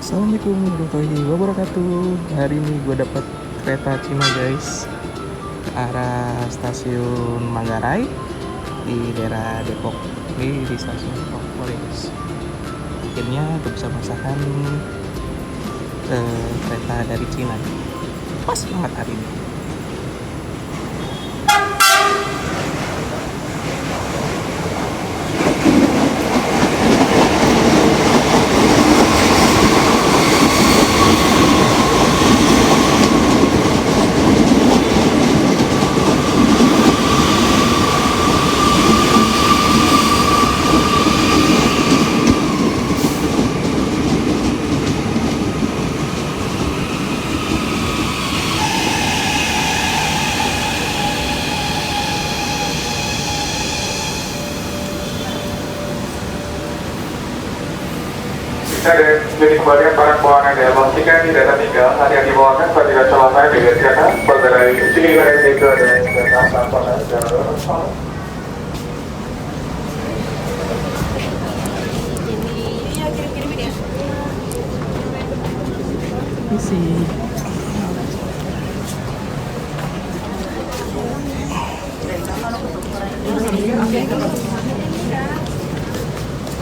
Assalamualaikum warahmatullahi wabarakatuh. Hari ini gue dapat kereta Cina guys, ke arah stasiun Manggarai di daerah Depok. Ini di stasiun Depok guys. Akhirnya gue bisa merasakan kereta dari Cina. Pas banget hari ini. Dan jadi kembalikan barang bawaan yang diambil tiket tidak tertinggal. Hal yang dibawakan apabila celana disediakan bergerai Ciliwara itu dan kereta pada jalur. Isi.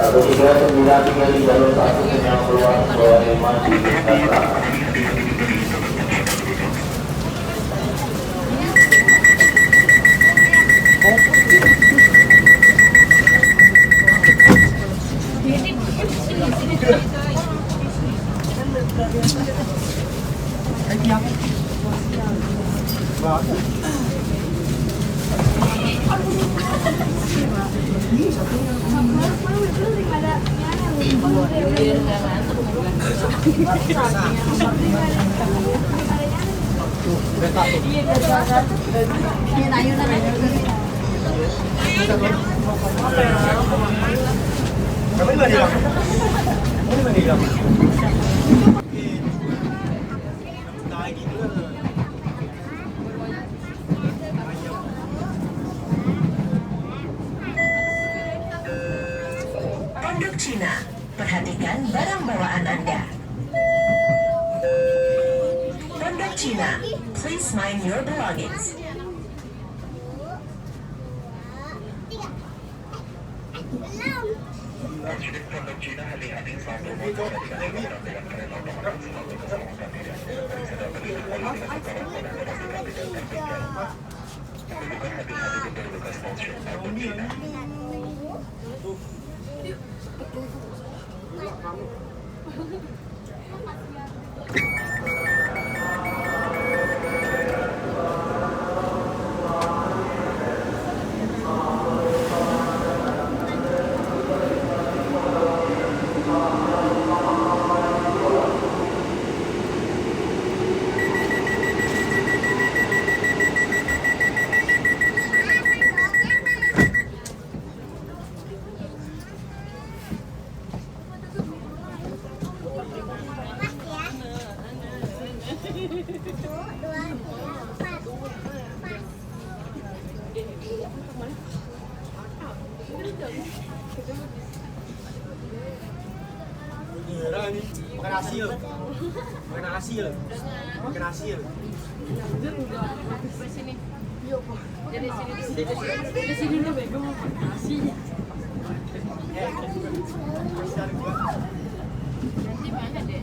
Atau 39 di jalur 1 yang keluar bawah 5 di Jakarta. Produk Cina, perhatikan barang bawaan Anda. Produk Cina, please mind your belongings. Produk Cina hati-hati satu motor dengan kereta otomatis hati-hati berbekas stasiun produk Cina. Makan nasi loh. Makan nasi loh. Makan nasi loh. Sini. Dari sini udah bego makan nasi. Nanti banyak deh.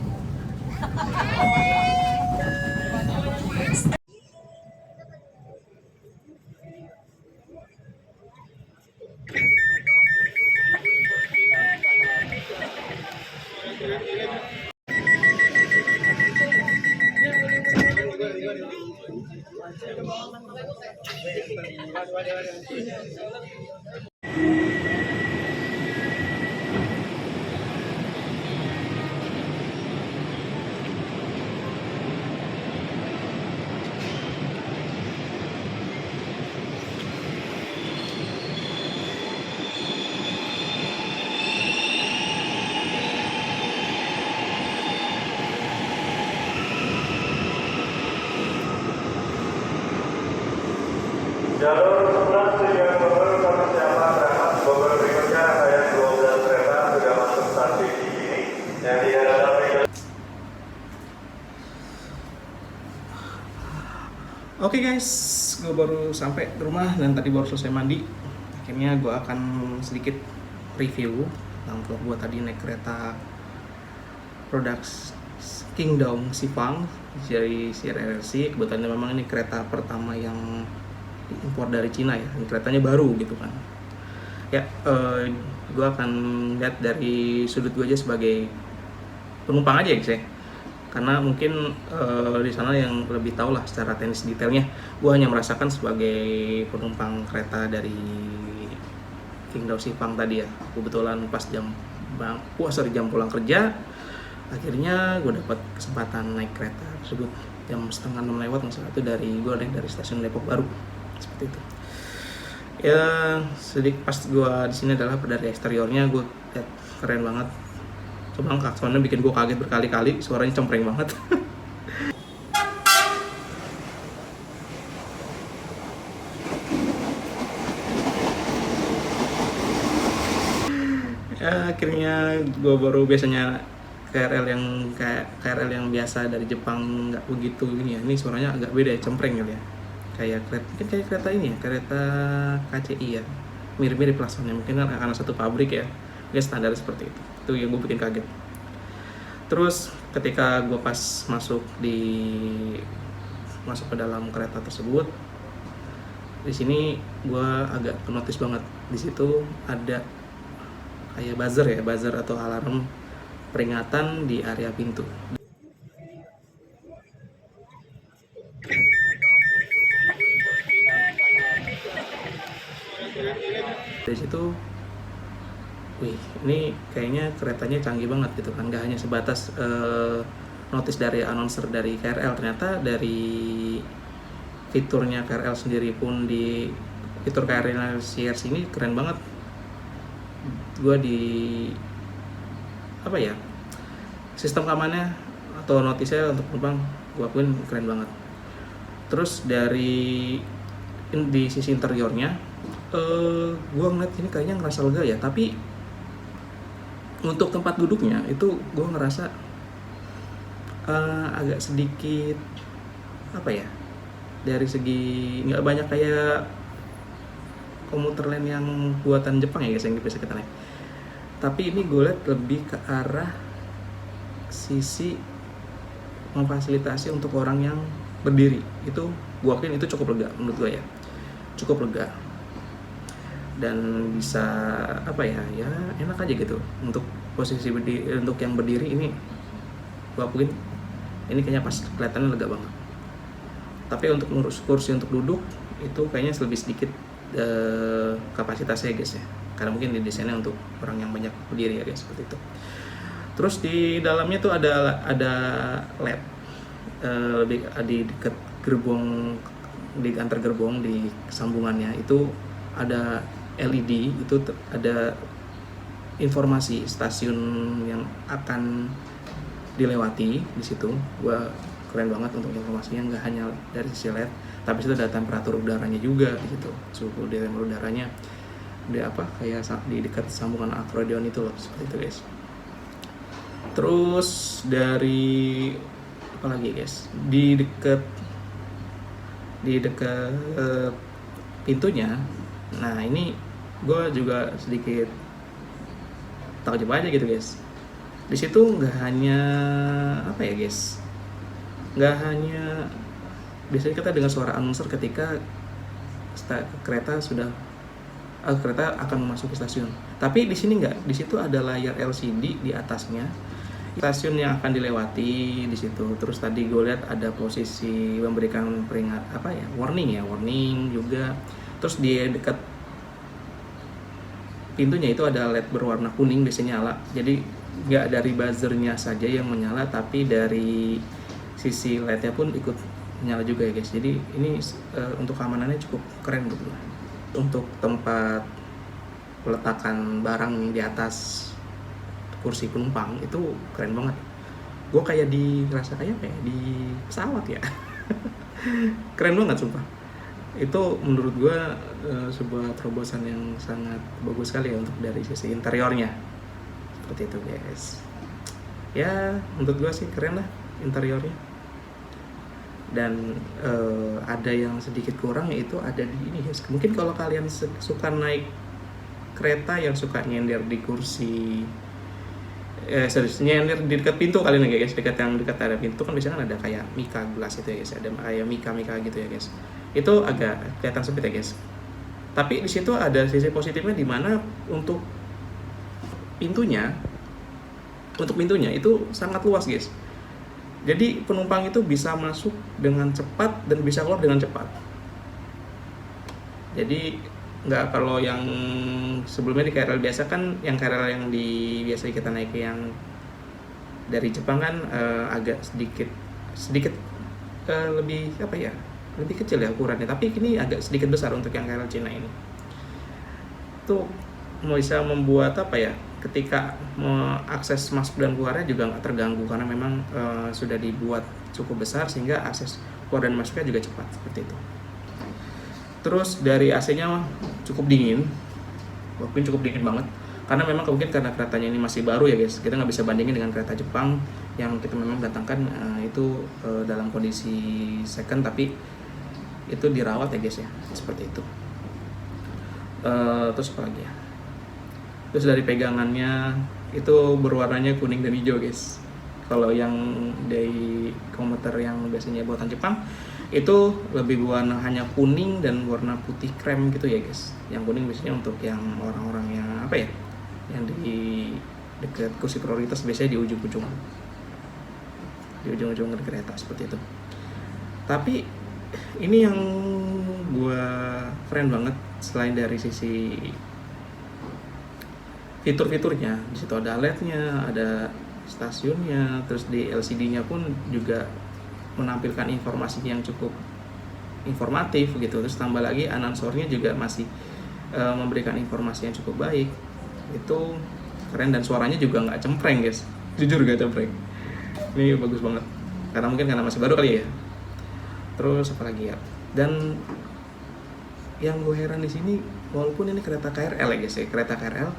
Jalur 11 tujuan Bogor kami siapa berangkat Bogor berikutnya rangkaian 12 kereta sudah masuk stasiun ini yang di dalam Oke guys, gue baru sampai di rumah dan tadi baru selesai mandi. Akhirnya gue akan sedikit review tentang vlog gue tadi naik kereta Products Kingdom Sifang dari CRRC. Kebetulan memang ini kereta pertama yang diimpor dari Cina ya. Ini keretanya baru gitu kan. Ya, gue akan lihat dari sudut gue aja sebagai penumpang aja guys ya. Karena mungkin di sana yang lebih tahu lah secara teknis detailnya. Gue hanya merasakan sebagai penumpang kereta dari Kingdom Sifang tadi ya. Kebetulan pas jam pulang kerja, akhirnya gue dapat kesempatan naik kereta tersebut jam 5:30 lewat masalah itu gue naik dari stasiun Depok Baru seperti itu. Ya sedikit pas gue di sini adalah dari eksteriornya gue lihat keren banget. Cuma klakson bikin gue kaget berkali-kali, suaranya cempreng banget. Ya akhirnya gue baru biasanya KRL yang biasa dari Jepang nggak begitu ini ya. Ini suaranya agak beda ya, cempreng gitu ya. Kayak kereta ini ya, kereta KCI ya. Mirip-mirip klaksonnya, mungkin karena satu pabrik ya. Dia standar seperti itu yang gue bikin kaget. Terus ketika gue pas masuk ke dalam kereta tersebut, di sini gue agak notice banget. Di situ ada kayak buzzer atau alarm peringatan di area pintu. Dari situ, wih, ini kayaknya keretanya canggih banget gitu kan, gak hanya sebatas notice dari announcer dari KRL, ternyata dari fiturnya KRL sendiri pun di fitur KRL CRC ini keren banget. Gue sistem keamanannya atau notisnya untuk penumpang gue akuin keren banget. Terus di sisi interiornya, gue ngeliat ini kayaknya ngerasa lega ya, tapi untuk tempat duduknya itu gue ngerasa agak sedikit dari segi nggak banyak kayak komuter lain yang buatan Jepang ya guys yang bisa kita naik. Tapi ini gue lihat lebih ke arah sisi memfasilitasi untuk orang yang berdiri. Itu gue akuin itu cukup lega menurut gue ya, cukup lega. Dan bisa ya enak aja gitu untuk posisi untuk yang berdiri ini gue akuin ini kayaknya pas kelihatannya lega banget. Tapi untuk ngurus kursi untuk duduk itu kayaknya lebih sedikit kapasitasnya guys ya, karena mungkin didesainnya untuk orang yang banyak berdiri ya guys, seperti itu. Terus di dalamnya tuh ada LED di dekat gerbong, di antar gerbong di sambungannya itu ada LED, itu ada informasi stasiun yang akan dilewati di situ. Gua keren banget untuk informasinya, nggak hanya dari sisi LED, tapi itu ada temperatur udaranya juga di situ. Suhu temperatur udaranya kayak di dekat sambungan akrodeon itu loh, seperti itu guys. Terus dari apa lagi guys? Di dekat pintunya. Nah, ini gue juga sedikit takjub aja gitu guys. Di situ nggak hanya biasanya kita dengar suara announcer ketika kereta akan memasuki stasiun. Tapi di sini nggak, di situ ada layar LCD di atasnya. Stasiun yang akan dilewati di situ. Terus tadi gue lihat ada posisi memberikan warning juga. Terus di dekat pintunya itu ada LED berwarna kuning biasanya nyala. Jadi nggak dari buzzernya saja yang menyala, tapi dari sisi LED-nya pun ikut nyala juga ya guys. Jadi ini untuk keamanannya cukup keren gitu. Untuk tempat peletakan barang di atas kursi penumpang itu keren banget. Gue kayak di pesawat ya. Keren banget sumpah. Itu menurut gue sebuah terobosan yang sangat bagus sekali ya untuk dari sisi interiornya. Seperti itu guys. Ya menurut gue sih keren lah interiornya. Dan ada yang sedikit kurang, yaitu ada di ini guys. Mungkin kalau kalian suka naik kereta yang suka nyender di kursi nyender di dekat pintu kalian ya guys, dekat ada pintu kan biasanya kan ada kayak mika gelas itu ya guys, ada kayak mika gitu ya guys. Itu agak kelihatan sempit ya guys. Tapi di situ ada sisi positifnya, di mana untuk pintunya itu sangat luas guys. Jadi penumpang itu bisa masuk dengan cepat dan bisa keluar dengan cepat. Jadi nggak kalau yang sebelumnya di KRL biasa kan, yang KRL yang biasa kita naik yang dari Jepang kan agak sedikit lebih lebih kecil ya ukurannya, tapi ini agak sedikit besar untuk yang KRL Cina ini. Itu bisa membuat ketika akses masuk dan keluarnya juga nggak terganggu, karena memang sudah dibuat cukup besar sehingga akses keluar dan masuknya juga cepat seperti itu. Terus dari AC-nya cukup dingin, walaupun cukup dingin banget, karena memang mungkin karena keretanya ini masih baru ya guys, kita nggak bisa bandingin dengan kereta Jepang yang kita memang datangkan itu dalam kondisi second, tapi itu dirawat ya guys ya, seperti itu. Terus apa lagi ya? Terus dari pegangannya itu berwarnanya kuning dan hijau guys. Kalau yang dari komuter yang biasanya buatan Jepang itu lebih berwarna hanya kuning dan warna putih krem gitu ya guys. Yang kuning biasanya untuk yang orang-orang yang yang di dekat kursi prioritas, biasanya di ujung-ujung kereta seperti itu. Tapi ini yang gua keren banget, selain dari sisi fitur-fiturnya, di situ ada LED-nya, ada stasiunnya, terus di LCD-nya pun juga menampilkan informasi yang cukup informatif gitu. Terus tambah lagi announcernya juga masih memberikan informasi yang cukup baik. Itu keren, dan suaranya juga nggak cempreng guys, jujur nggak cempreng. Ini bagus banget, karena masih baru kali ya. Terus apa lagi ya? Dan yang gue heran di sini, walaupun ini kereta KRL ya guys ya, kereta KRL,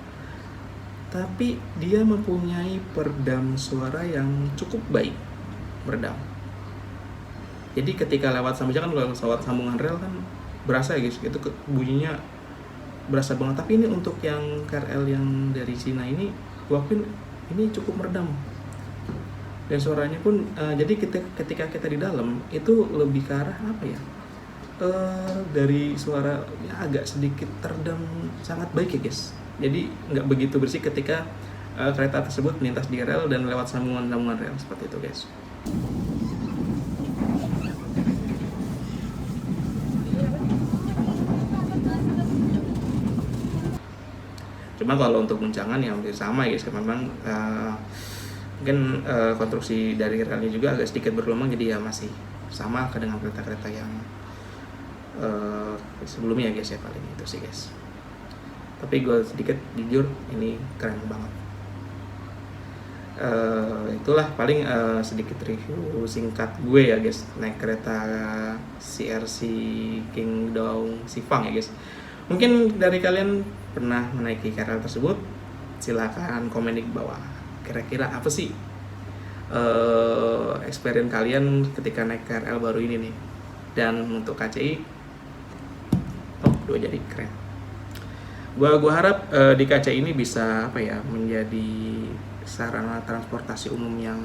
tapi dia mempunyai peredam suara yang cukup baik, meredam. Jadi ketika lewat sambungan rel kan berasa ya guys, itu bunyinya berasa banget. Tapi ini untuk yang KRL yang dari Cina ini, gua akuin ini cukup meredam. Dan suaranya pun jadi ketika kita di dalam itu lebih ke arah dari suara agak sedikit teredam, sangat baik ya guys. Jadi nggak begitu bersih ketika kereta tersebut melintas di rel dan lewat sambungan rel, seperti itu guys. Cuma kalau untuk guncangan ya hampir sama ya guys, memang mungkin konstruksi dari relnya juga agak sedikit bergelombang, jadi ya masih sama dengan kereta-kereta yang sebelumnya guys ya, paling itu sih guys. Tapi gue sedikit jujur ini keren banget. Itulah paling sedikit review singkat gue ya guys, naik kereta CRC Qingdao Xifang ya guys. Mungkin dari kalian pernah menaiki KRL tersebut, silahkan komen di bawah. Kira-kira apa sih experience kalian ketika naik KRL baru ini nih? Dan untuk KCI, dua jadi keren. Gua harap di KCI ini bisa menjadi sarana transportasi umum yang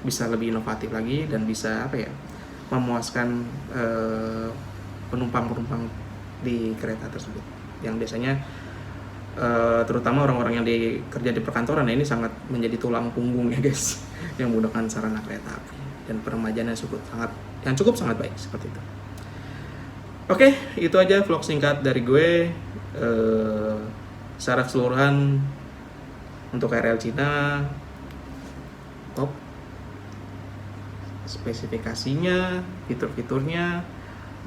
bisa lebih inovatif lagi dan bisa memuaskan penumpang di kereta tersebut, yang biasanya terutama orang-orang yang kerja di perkantoran ini sangat menjadi tulang punggung ya guys, yang menggunakan sarana kereta api, dan peremajaannya cukup sangat baik seperti itu. Oke, itu aja vlog singkat dari gue. Secara keseluruhan untuk KRL Cina top, spesifikasinya, fitur-fiturnya,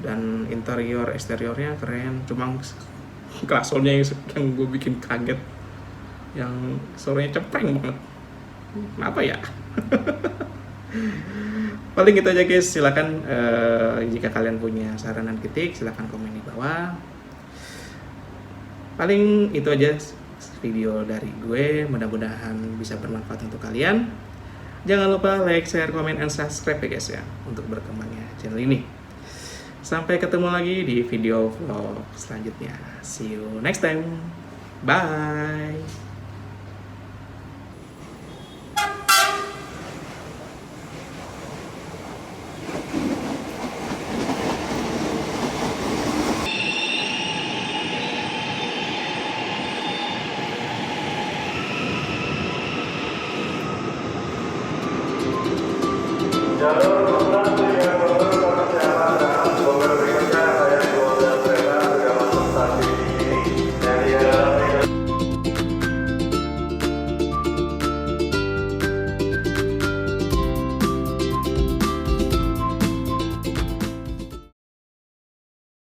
dan interior eksteriornya keren. Cuma klaksonnya yang gue bikin kaget, yang suaranya cepreng banget. Kenapa ya? Paling gitu aja guys. Silakan jika kalian punya saran dan kritik, silakan komen di bawah. Paling itu aja video dari gue, mudah-mudahan bisa bermanfaat untuk kalian. Jangan lupa like, share, komen, and subscribe ya guys ya, untuk berkembangnya channel ini. Sampai ketemu lagi di video vlog selanjutnya. See you next time. Bye. Jalur